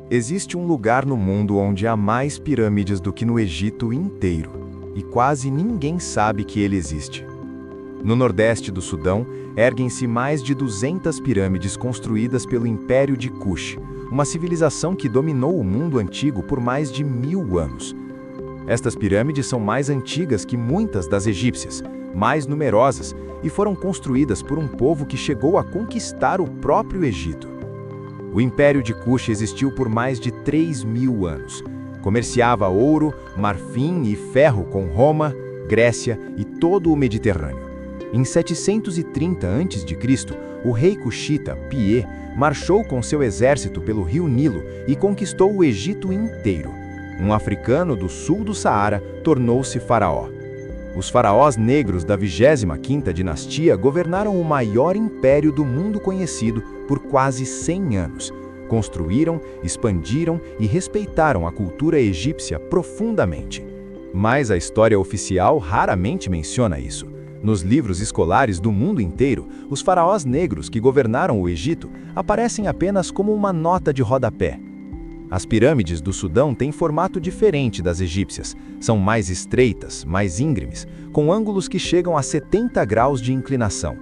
Existe um lugar no mundo onde há mais pirâmides do que no Egito inteiro, e quase ninguém sabe que ele existe. No nordeste do Sudão, erguem-se mais de 200 pirâmides construídas pelo Império de Kush, uma civilização que dominou o mundo antigo por mais de 1000 anos. Estas pirâmides são mais antigas que muitas das egípcias, mais numerosas, e foram construídas por um povo que chegou a conquistar o próprio Egito. O Império de Kush existiu por mais de 3000 anos. Comerciava ouro, marfim e ferro com Roma, Grécia e todo o Mediterrâneo. Em 730 a.C., o rei cuxita, Piê, marchou com seu exército pelo rio Nilo e conquistou o Egito inteiro. Um africano do sul do Saara tornou-se faraó. Os faraós negros da 25ª dinastia governaram o maior império do mundo conhecido por quase 100 anos. Construíram, expandiram e respeitaram a cultura egípcia profundamente. Mas a história oficial raramente menciona isso. Nos livros escolares do mundo inteiro, os faraós negros que governaram o Egito aparecem apenas como uma nota de rodapé. As pirâmides do Sudão têm formato diferente das egípcias. São mais estreitas, mais íngremes, com ângulos que chegam a 70 graus de inclinação.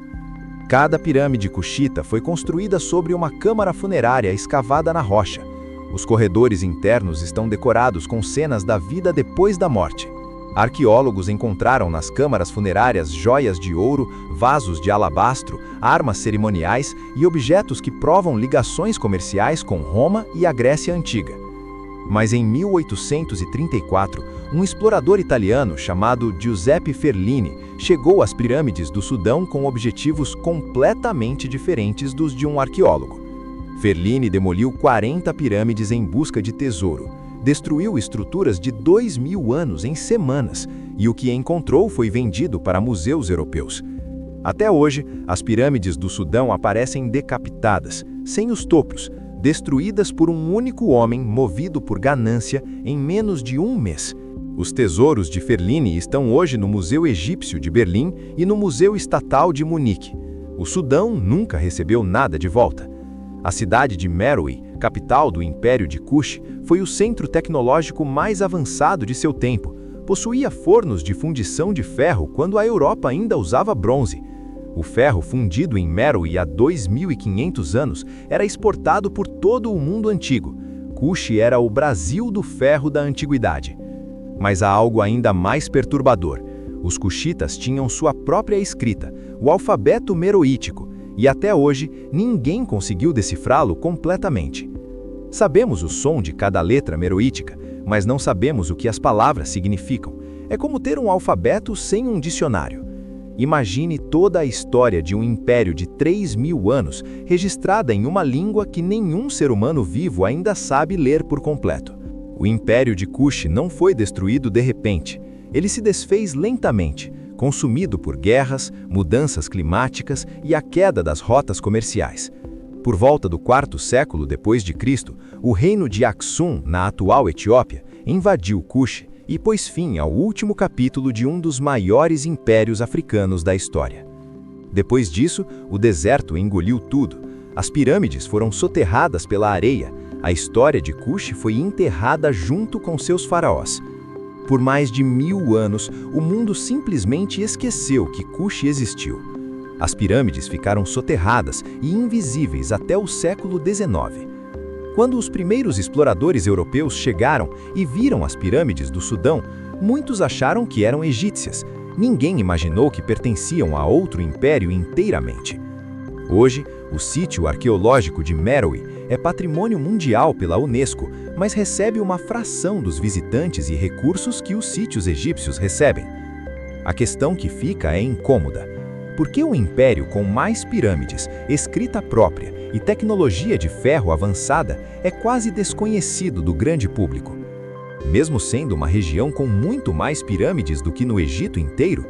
Cada pirâmide cuxita foi construída sobre uma câmara funerária escavada na rocha. Os corredores internos estão decorados com cenas da vida depois da morte. Arqueólogos encontraram nas câmaras funerárias joias de ouro, vasos de alabastro, armas cerimoniais e objetos que provam ligações comerciais com Roma e a Grécia Antiga. Mas em 1834, um explorador italiano chamado Giuseppe Ferlini chegou às pirâmides do Sudão com objetivos completamente diferentes dos de um arqueólogo. Ferlini demoliu 40 pirâmides em busca de tesouro. Destruiu estruturas de 2000 anos em semanas, e o que encontrou foi vendido para museus europeus. Até hoje, as pirâmides do Sudão aparecem decapitadas, sem os topos, destruídas por um único homem movido por ganância em menos de um mês. Os tesouros de Ferlini estão hoje no Museu Egípcio de Berlim e no Museu Estatal de Munique. O Sudão nunca recebeu nada de volta. A cidade de Meroe, capital do Império de Kush, foi o centro tecnológico mais avançado de seu tempo. Possuía fornos de fundição de ferro quando a Europa ainda usava bronze. O ferro fundido em Meroe há 2500 anos era exportado por todo o mundo antigo. Kush era o Brasil do ferro da antiguidade. Mas há algo ainda mais perturbador. Os cuxitas tinham sua própria escrita, o alfabeto meroítico, e até hoje ninguém conseguiu decifrá-lo completamente. Sabemos o som de cada letra meroítica, mas não sabemos o que as palavras significam. É como ter um alfabeto sem um dicionário. Imagine toda a história de um império de 3000 anos registrada em uma língua que nenhum ser humano vivo ainda sabe ler por completo. O Império de Kush não foi destruído de repente. Ele se desfez lentamente, consumido por guerras, mudanças climáticas e a queda das rotas comerciais. Por volta do 4º século depois de Cristo, o reino de Aksum, na atual Etiópia, invadiu Kush e pôs fim ao último capítulo de um dos maiores impérios africanos da história. Depois disso, o deserto engoliu tudo. As pirâmides foram soterradas pela areia. A história de Kush foi enterrada junto com seus faraós. Por mais de 1000 anos, o mundo simplesmente esqueceu que Kush existiu. As pirâmides ficaram soterradas e invisíveis até o século XIX. Quando os primeiros exploradores europeus chegaram e viram as pirâmides do Sudão, muitos acharam que eram egípcias. Ninguém imaginou que pertenciam a outro império inteiramente. Hoje, o sítio arqueológico de Meroe é patrimônio mundial pela Unesco, mas recebe uma fração dos visitantes e recursos que os sítios egípcios recebem. A questão que fica é incômoda. Por que um império com mais pirâmides, escrita própria e tecnologia de ferro avançada é quase desconhecido do grande público? Mesmo sendo uma região com muito mais pirâmides do que no Egito inteiro?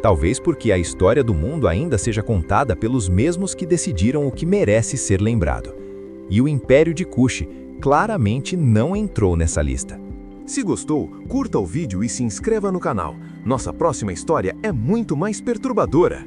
Talvez porque a história do mundo ainda seja contada pelos mesmos que decidiram o que merece ser lembrado. E o Império de Kush claramente não entrou nessa lista. Se gostou, curta o vídeo e se inscreva no canal. Nossa próxima história é muito mais perturbadora.